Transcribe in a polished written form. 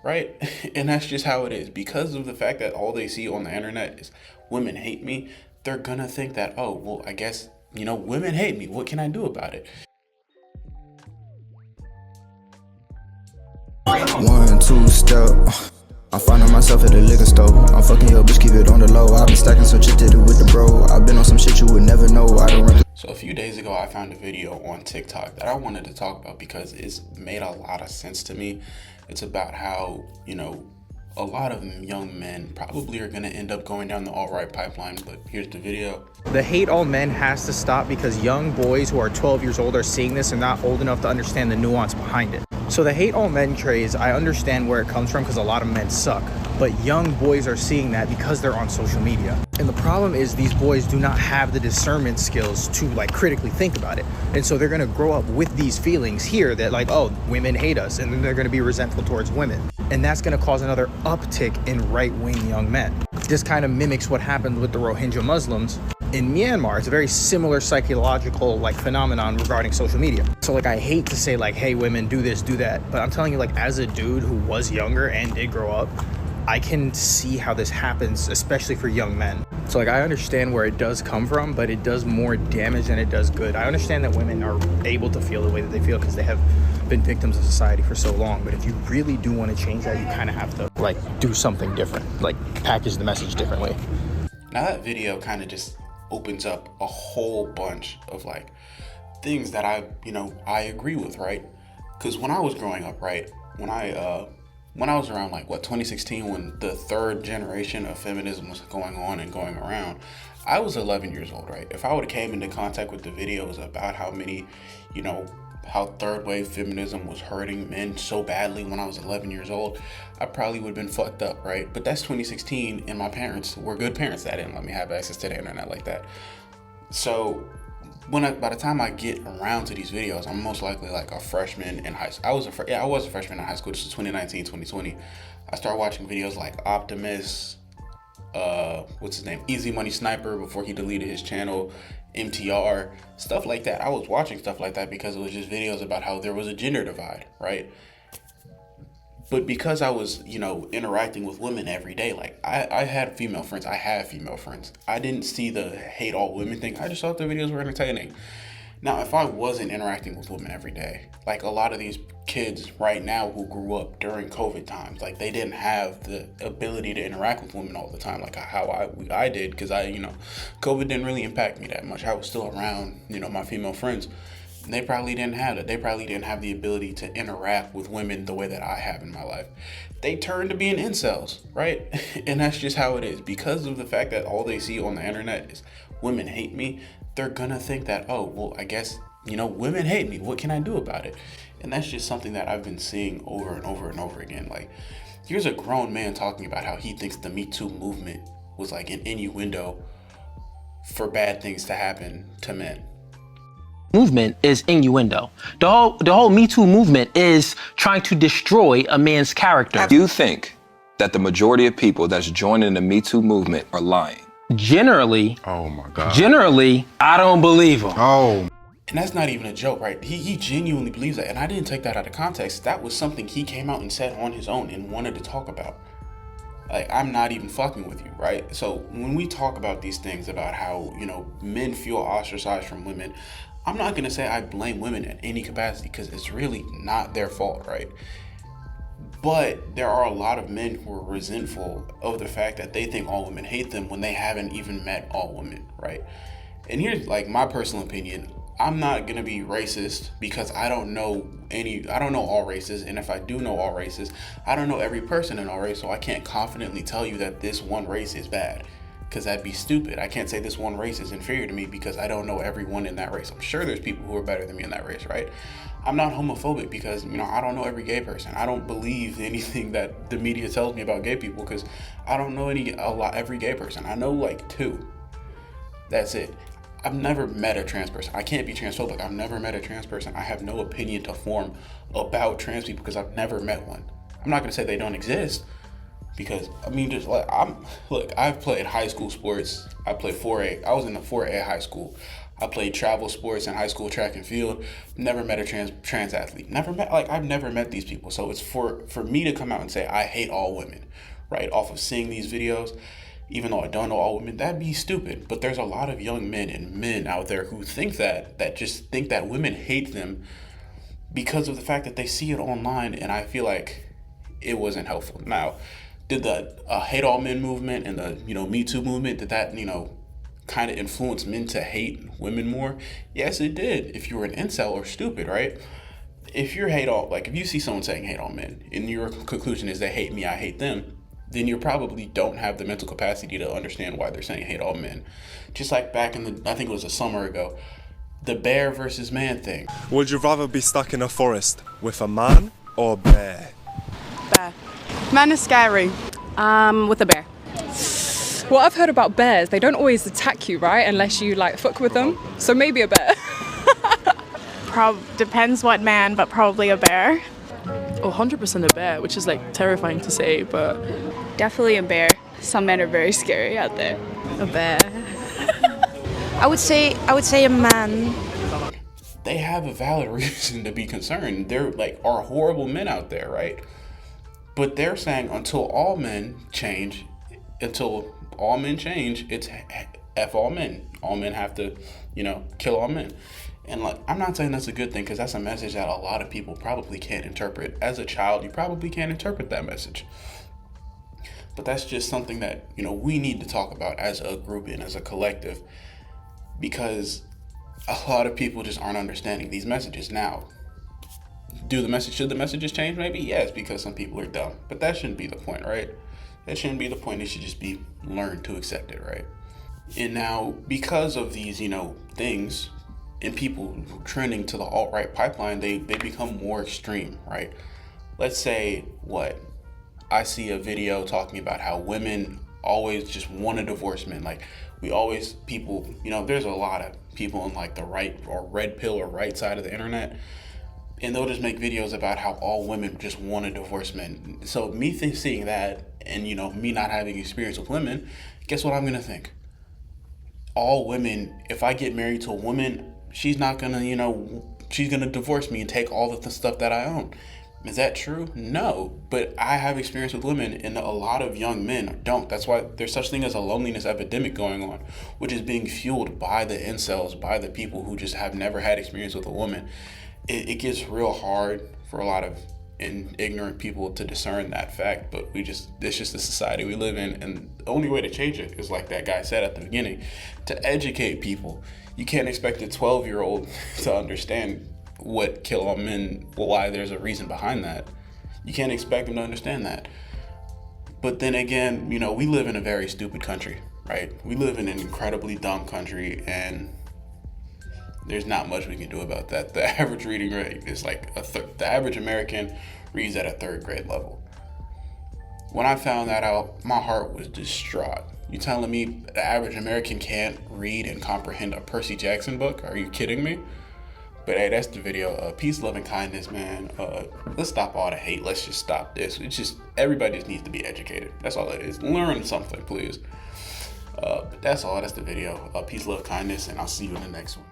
right? And that's just how it is. Because of the fact that all they see on the internet is women hate me, they're gonna think that, oh, well, I guess, women hate me. What can I do about it? One, two step. I'm finding myself at the liquor store. I'm fucking your bitch, keep it on the low. I've been stacking some shit to do with the bro. I've been on some shit you would never know. I don't run. So a few days ago, I found a video on TikTok that I wanted to talk about because it's made a lot of sense to me. It's about how, a lot of young men probably are going to end up going down the alt-right pipeline, but here's the video. The hate all men has to stop because young boys who are 12 years old are seeing this and not old enough to understand the nuance behind it. So the hate all men craze, I understand where it comes from because a lot of men suck. But young boys are seeing that because they're on social media. And the problem is these boys do not have the discernment skills to critically think about it. And so they're gonna grow up with these feelings here that oh, women hate us, and then they're gonna be resentful towards women. And that's gonna cause another uptick in right-wing young men. This kind of mimics what happened with the Rohingya Muslims in Myanmar. It's a very similar psychological phenomenon regarding social media. So I hate to say hey, women do this, do that, but I'm telling you as a dude who was younger and did grow up, I can see how this happens, especially for young men. So I understand where it does come from, but it does more damage than it does good. I understand that women are able to feel the way that they feel because they have been victims of society for so long. But if you really do want to change that, you kind of have to do something different, package the message differently. Now that video kind of just opens up a whole bunch of things that I agree with, right? Because when I was growing up, right, when I was around 2016, when the third generation of feminism was going on and going around, I was 11 years old, right? If I would have came into contact with the videos about how many, how third wave feminism was hurting men so badly when I was 11 years old, I probably would have been fucked up, right? But that's 2016, and my parents were good parents that didn't let me have access to the internet like that. So by the time I get around to these videos, I'm most likely a freshman in high school. I was a freshman in high school. This is 2019, 2020. I started watching videos like Optimus, what's his name? Easy Money Sniper before he deleted his channel, MTR, stuff like that. I was watching stuff like that because it was just videos about how there was a gender divide, right? But because I was, interacting with women every day, I had female friends. I have female friends. I didn't see the hate all women thing. I just thought the videos were entertaining. Now, if I wasn't interacting with women every day, a lot of these kids right now who grew up during COVID times, they didn't have the ability to interact with women all the time, how I did, because COVID didn't really impact me that much. I was still around, my female friends. They probably didn't have that. They probably didn't have the ability to interact with women the way that I have in my life. They turned to being incels, right? And that's just how it is. Because of the fact that all they see on the internet is women hate me, they're gonna think that, oh, well, I guess, women hate me. What can I do about it? And that's just something that I've been seeing over and over and over again. Here's a grown man talking about how he thinks the Me Too movement was an innuendo for bad things to happen to men. Movement is innuendo. The whole Me Too movement is trying to destroy a man's character. Do you think that the majority of people that's joining the Me Too movement are lying? Generally, oh my God. Generally, I don't believe them. Oh. And that's not even a joke, right? He genuinely believes that. And I didn't take that out of context. That was something he came out and said on his own and wanted to talk about. I'm not even fucking with you, right? So when we talk about these things about how, men feel ostracized from women, I'm not going to say I blame women in any capacity because it's really not their fault, right? But there are a lot of men who are resentful of the fact that they think all women hate them when they haven't even met all women, right? And here's my personal opinion. I'm not going to be racist because I don't know all races. And if I do know all races, I don't know every person in all race. So I can't confidently tell you that this one race is bad, because that'd be stupid. I can't say this one race is inferior to me because I don't know everyone in that race. I'm sure there's people who are better than me in that race, right? I'm not homophobic because, I don't know every gay person. I don't believe anything that the media tells me about gay people because I don't know every gay person. I know 2. That's it. I've never met a trans person. I can't be transphobic. I've never met a trans person. I have no opinion to form about trans people because I've never met one. I'm not going to say they don't exist because, I've played high school sports. I played 4A. I was in the 4A high school. I played travel sports in high school, track and field. Never met a trans athlete. I've never met these people. So it's for me to come out and say I hate all women, right? Off of seeing these videos, even though I don't know all women, that'd be stupid. But there's a lot of young men and men out there who think that just think that women hate them because of the fact that they see it online, and I feel like it wasn't helpful. Now, did the hate all men movement and the Me Too movement, did that kind of influence men to hate women more? Yes, it did. If you were an incel or stupid, right? If you're if you see someone saying hate all men and your conclusion is they hate me, I hate them, then you probably don't have the mental capacity to understand why they're saying hate all men. Just like back I think it was a summer ago, the bear versus man thing. Would you rather be stuck in a forest with a man or a bear? Bear. Man is scary. With a bear. What I've heard about bears, they don't always attack you, right? Unless you fuck with them. So maybe a bear. Depends what man, but probably a bear. Oh, 100% a bear, which is terrifying to say, but Definitely a bear. Some men are very scary out there. a bear. I would say a man. They have a valid reason to be concerned. There are horrible men out there, right? But they're saying until all men change, it's F all men. All men have to, kill all men. And I'm not saying that's a good thing, because that's a message that a lot of people probably can't interpret. As a child, you probably can't interpret that message. But that's just something that, we need to talk about as a group and as a collective, because a lot of people just aren't understanding these messages. Now, should the messages change? Maybe yes, because some people are dumb. But that shouldn't be the point, right? That shouldn't be the point. It should just be learned to accept it, right? And now, because of these, things, and people trending to the alt-right pipeline, they become more extreme, right? Let's say I see a video talking about how women always just want to divorce men. There's a lot of people on the right or red pill or right side of the internet, and they'll just make videos about how all women just want to divorce men. So seeing that, and me not having experience with women, guess what I'm gonna think? All women, if I get married to a woman, she's not gonna, she's gonna divorce me and take all the stuff that I own. Is that true? No, but I have experience with women, and a lot of young men don't. That's why there's such thing as a loneliness epidemic going on, which is being fueled by the incels, by the people who just have never had experience with a woman. It gets real hard for a lot of ignorant people to discern that fact, but it's just the society we live in, and the only way to change it is, like that guy said at the beginning, to educate people. You can't expect a 12-year-old to understand what kill all men, why there's a reason behind that. You can't expect them to understand that. But then again, we live in a very stupid country, right? We live in an incredibly dumb country, and there's not much we can do about that. The average reading rate is the average American reads at a 3rd grade level. When I found that out, my heart was distraught. You telling me the average American can't read and comprehend a Percy Jackson book? Are you kidding me? But hey, that's the video. Peace, love, and kindness, man. Let's stop all the hate. Let's just stop this. Everybody just needs to be educated. That's all it is. Learn something, please. But that's all. That's the video. Peace, love, kindness, and I'll see you in the next one.